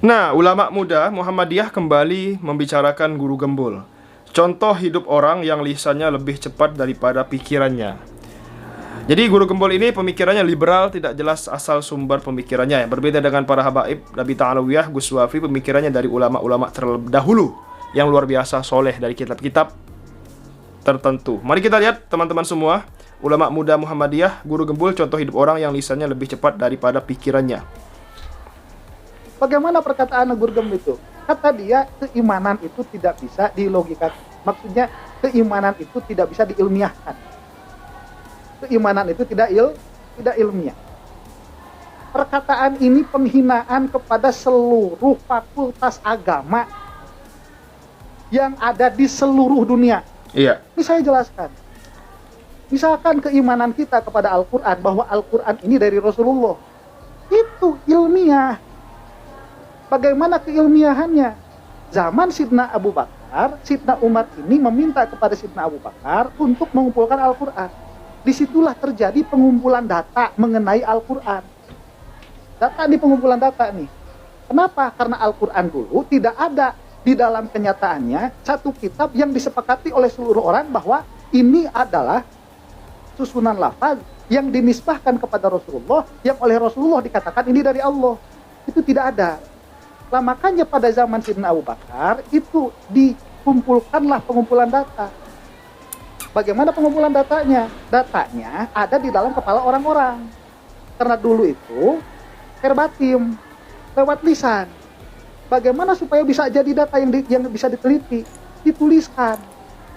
Nah, ulama muda Muhammadiyah kembali membicarakan guru gembul. Contoh hidup orang yang lisannya lebih cepat daripada pikirannya. Jadi guru gembul ini pemikirannya liberal, tidak jelas asal sumber pemikirannya. Berbeda dengan para habaib Nabi Ta'alawiyah, Gus Wafi, pemikirannya dari ulama-ulama terlebih dahulu yang luar biasa soleh dari kitab-kitab tertentu. Mari kita lihat teman-teman semua, ulama muda Muhammadiyah, guru gembul, contoh hidup orang yang lisannya lebih cepat daripada pikirannya. Bagaimana perkataan guru gembul itu? Kata dia, keimanan itu tidak bisa dilogikakan. Maksudnya, keimanan itu tidak bisa diilmiahkan. Keimanan itu tidak ilmiah. Perkataan ini penghinaan kepada seluruh fakultas agama yang ada di seluruh dunia. Iya. Ini saya jelaskan. Misalkan keimanan kita kepada Al-Quran, bahwa Al-Quran ini dari Rasulullah, itu ilmiah. Bagaimana keilmiahannya? Zaman Sidna Abu Bakar, Sidna Umar ini meminta kepada Sidna Abu Bakar untuk mengumpulkan Al-Quran. Disitulah terjadi pengumpulan data mengenai Al-Quran. Data di pengumpulan data nih. Kenapa? Karena Al-Quran dulu tidak ada di dalam kenyataannya satu kitab yang disepakati oleh seluruh orang bahwa ini adalah susunan lafaz yang dinisbahkan kepada Rasulullah, yang oleh Rasulullah dikatakan ini dari Allah. Itu tidak ada. Lah makanya pada zaman Sidna Abu Bakar itu dikumpulkanlah pengumpulan data. Bagaimana pengumpulan datanya? Datanya ada di dalam kepala orang-orang. Karena dulu itu verbatim, lewat lisan. Bagaimana supaya bisa jadi data yang bisa diteliti? Dituliskan.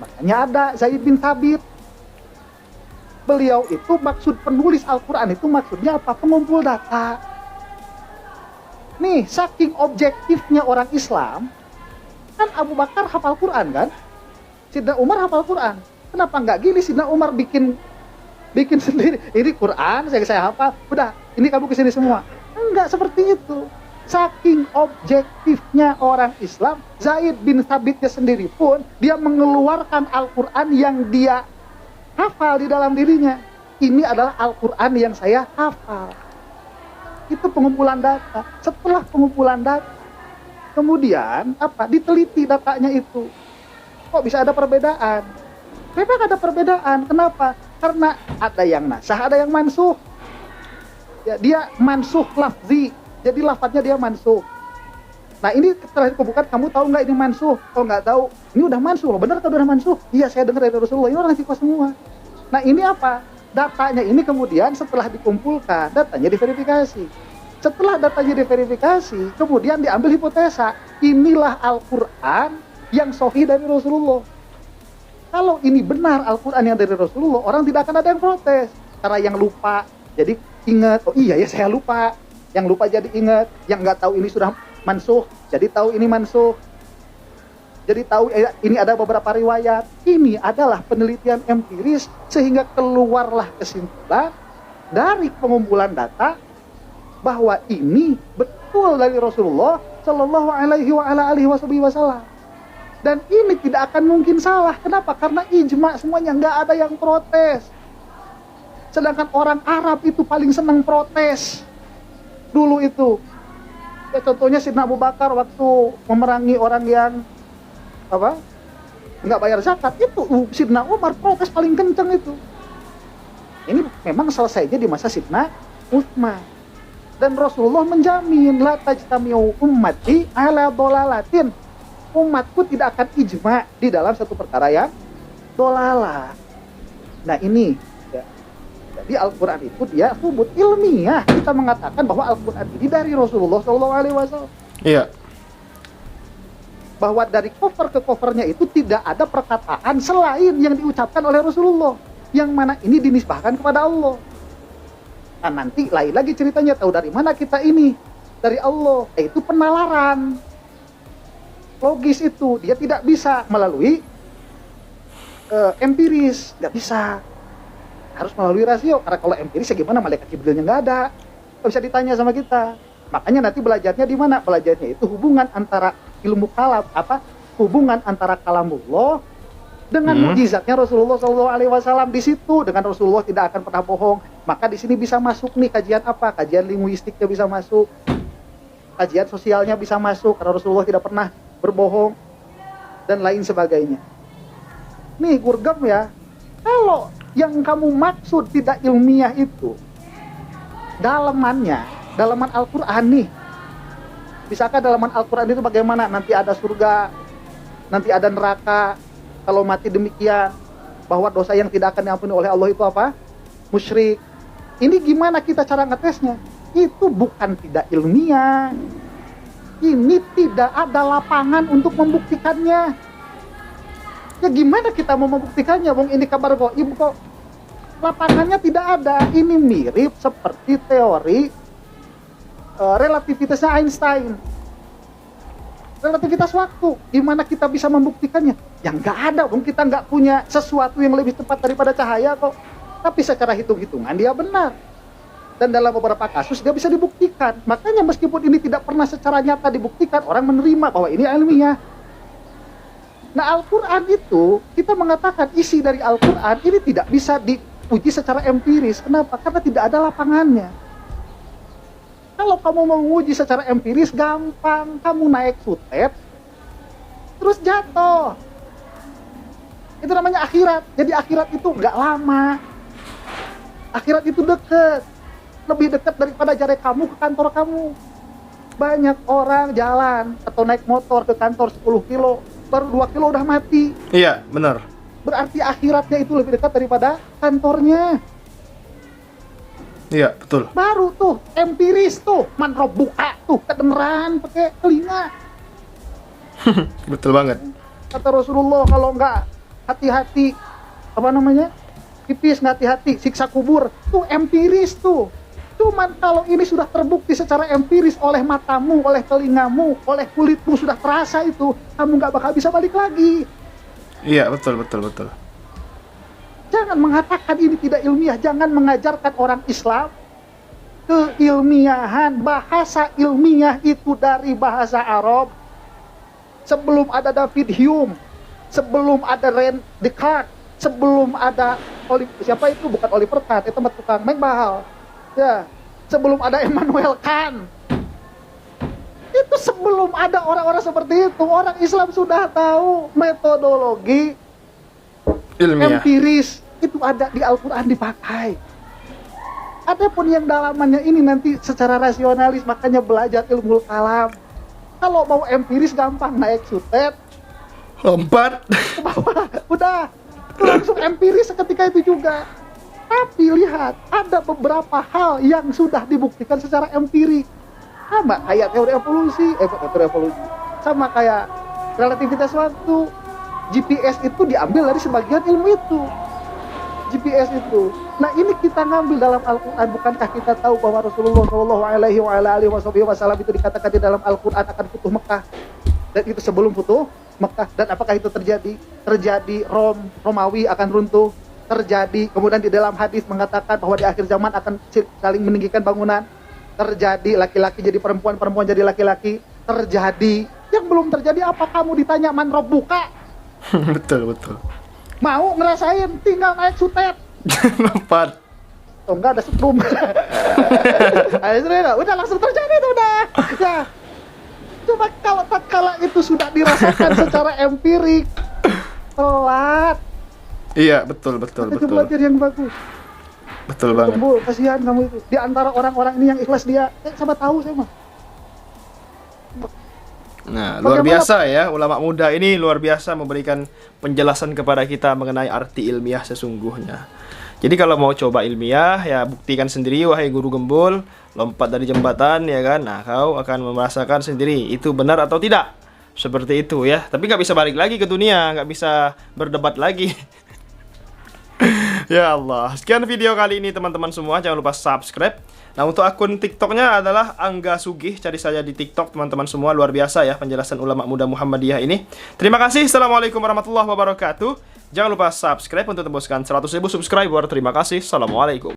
Makanya ada Zaid bin Thabit. Beliau itu maksud penulis Al-Quran itu maksudnya apa? Pengumpul data. Nih, saking objektifnya orang Islam, kan Abu Bakar hafal Quran kan? Sidna Umar hafal Quran. Kenapa nggak gini Sidna Umar bikin sendiri? Ini Quran, saya hafal. Udah, ini kamu kesini semua. Enggak seperti itu. Saking objektifnya orang Islam, Zaid bin Thabitnya sendiri pun, dia mengeluarkan Al-Quran yang dia hafal di dalam dirinya. Ini adalah Al-Quran yang saya hafal. Itu pengumpulan data. Setelah pengumpulan data, kemudian diteliti datanya itu. Kok bisa ada perbedaan? Memang ada perbedaan. Kenapa? Karena ada yang nasah, ada yang mansuh. Ya, dia mansuh lafzi. Jadi lafadznya dia mansuh. Nah ini setelah dikumpulkan, kamu tahu nggak ini mansuh? Kalau nggak tahu, ini udah mansuh loh. Benar kalau udah mansuh? Iya, saya dengar dari Rasulullah. Ini orang fikih semua. Nah ini apa? Datanya ini kemudian setelah dikumpulkan, datanya diverifikasi. Setelah datanya diverifikasi, kemudian diambil hipotesa. Inilah Al-Quran yang sahih dari Rasulullah. Kalau ini benar Al-Quran yang dari Rasulullah, orang tidak akan ada yang protes. Karena yang lupa jadi ingat, oh iya ya saya lupa. Yang lupa jadi ingat, yang nggak tahu ini sudah mansuh, jadi tahu ini mansuh. Jadi tahu ini ada beberapa riwayat. Ini adalah penelitian empiris sehingga keluarlah kesimpulan dari pengumpulan data bahwa ini betul dari Rasulullah Shallallahu Alaihi Wasallam. Dan ini tidak akan mungkin salah. Kenapa? Karena ijma semuanya, nggak ada yang protes. Sedangkan orang Arab itu paling senang protes. Dulu itu. Ya, contohnya Sidna Abu Bakar waktu memerangi orang yang nggak bayar zakat, itu Sidna Umar protes paling kencang itu. Ini memang selesainya di masa Sidna Utsman. Dan Rasulullah menjamin la tajtamiu ummati ala dolalatin. Umatku tidak akan ijma di dalam satu perkara yang dolalah. Nah ini ya. Jadi Al-Quran itu dia subut ilmiah. Kita mengatakan bahwa Al-Quran ini dari Rasulullah SAW. Iya. Bahwa dari cover ke covernya itu tidak ada perkataan selain yang diucapkan oleh Rasulullah. Yang mana ini dinisbahkan kepada Allah. Nah nanti lain lagi ceritanya, tahu dari mana kita ini? Dari Allah. Itu penalaran. Logis itu. Dia tidak bisa melalui empiris. Nggak bisa. Harus melalui rasio. Karena kalau empiris ya gimana? Malaikat Jibrilnya nggak ada. Nggak bisa ditanya sama kita. Makanya nanti belajarnya di mana? Belajarnya itu hubungan antara ilmu kalam, hubungan antara kalamullah dengan mukjizatnya Rasulullah SAW di situ. Dengan Rasulullah tidak akan pernah bohong. Maka di sini bisa masuk nih kajian apa? Kajian linguistiknya bisa masuk. kajian sosialnya bisa masuk karena Rasulullah tidak pernah berbohong dan lain sebagainya. Nih Gurgem ya, kalau yang kamu maksud tidak ilmiah itu dalaman Al-Quran nih. Bisakah dalaman Al-Quran itu bagaimana? Nanti ada surga, nanti ada neraka, kalau mati demikian, bahwa dosa yang tidak akan diampuni oleh Allah itu apa? Musyrik. Ini gimana kita cara ngetesnya? Itu bukan tidak ilmiah. Ini tidak ada lapangan untuk membuktikannya. Ya gimana kita mau membuktikannya? Wong ini kabar gaib kok. Lapangannya tidak ada. Ini mirip seperti teori relativitasnya Einstein. Relativitas waktu. Gimana kita bisa membuktikannya? Ya nggak ada. Wong kita nggak punya sesuatu yang lebih cepat daripada cahaya kok. Tapi secara hitung-hitungan dia benar. Dan dalam beberapa kasus dia bisa dibuktikan. Makanya meskipun ini tidak pernah secara nyata dibuktikan, orang menerima bahwa ini ilmiah. Nah Al-Quran itu, kita mengatakan isi dari Al-Quran ini tidak bisa diuji secara empiris. Kenapa? Karena tidak ada lapangannya. Kalau kamu mau menguji secara empiris, gampang. Kamu naik sutet, terus jatuh. Itu namanya akhirat. Jadi akhirat itu nggak lama. Akhirat itu deket. Lebih dekat daripada jarak kamu ke kantor kamu. Banyak orang jalan atau naik motor ke kantor 10 kilo, baru 2 kilo udah mati. Iya, benar. Berarti akhiratnya itu lebih dekat daripada kantornya. Iya, betul. Baru tuh, empiris tuh, manrob buka tuh, kedengeran pakai telinga. Betul banget. Kata Rasulullah, kalau nggak hati-hati, apa namanya, pipis nggak hati-hati, siksa kubur. Tuh empiris tuh. Cuman kalau ini sudah terbukti secara empiris oleh matamu, oleh telingamu, oleh kulitmu sudah terasa itu, kamu nggak bakal bisa balik lagi. Iya, betul. Jangan mengatakan ini tidak ilmiah, jangan mengajarkan orang Islam keilmiahan. Bahasa ilmiah itu dari bahasa Arab. Sebelum ada David Hume, sebelum ada Rene Descartes, sebelum ada siapa itu, bukan Oliver Kahn, itu tukang main bahal. Ya, sebelum ada Immanuel Kant. Itu sebelum ada orang-orang seperti itu, orang Islam sudah tahu metodologi Ilmiah. empiris itu ada di Al-Quran dipakai. Adapun yang dalamannya ini nanti secara rasionalis, makanya belajar ilmu kalam. Kalau mau empiris gampang, naik sutet, Lompat. ke bawah, udah langsung empiris seketika itu juga. Tapi lihat, ada beberapa hal yang sudah dibuktikan secara empirik. Sama kayak teori evolusi, sama kayak relativitas waktu. GPS itu diambil dari sebagian ilmu itu. GPS itu. Nah ini kita ngambil dalam Al-Quran. Bukankah kita tahu bahwa Rasulullah SAW itu dikatakan di dalam Al-Quran akan futuh Mekah. Dan itu sebelum futuh Mekah. Dan apakah itu terjadi? Terjadi. Romawi akan runtuh. Terjadi. Kemudian di dalam hadis mengatakan bahwa di akhir zaman akan saling meninggikan bangunan. Terjadi. Laki-laki jadi perempuan, perempuan jadi laki-laki. Terjadi. Yang belum terjadi apa? Kamu ditanya man rabbuka. Betul. Mau ngerasain, tinggal naik sutet. Lompat. Oh enggak, ada setrum. Udah langsung terjadi tuh udah. Ya. Coba kalau tatkala itu sudah dirasakan secara empirik, telat. Iya, betul. Itu belajar yang bagus. Betul banget. Gembul, kasihan kamu itu. Di antara orang-orang ini yang ikhlas dia, sama tahu saya mah. Nah, luar biasa ya, ulama muda ini luar biasa memberikan penjelasan kepada kita mengenai arti ilmiah sesungguhnya. Jadi kalau mau coba ilmiah, ya buktikan sendiri wahai guru gembul, lompat dari jembatan ya kan. Nah, kau akan merasakan sendiri itu benar atau tidak. Seperti itu ya. Tapi nggak bisa balik lagi ke dunia, nggak bisa berdebat lagi. Ya Allah. Sekian video kali ini teman-teman semua. Jangan lupa subscribe. Nah, untuk akun TikToknya adalah Angga Sugih. Cari saja di TikTok teman-teman semua. Luar biasa ya penjelasan ulama muda Muhammadiyah ini. Terima kasih. Assalamualaikum warahmatullahi wabarakatuh. Jangan lupa subscribe untuk tembuskan 100.000 subscriber. Terima kasih. Assalamualaikum.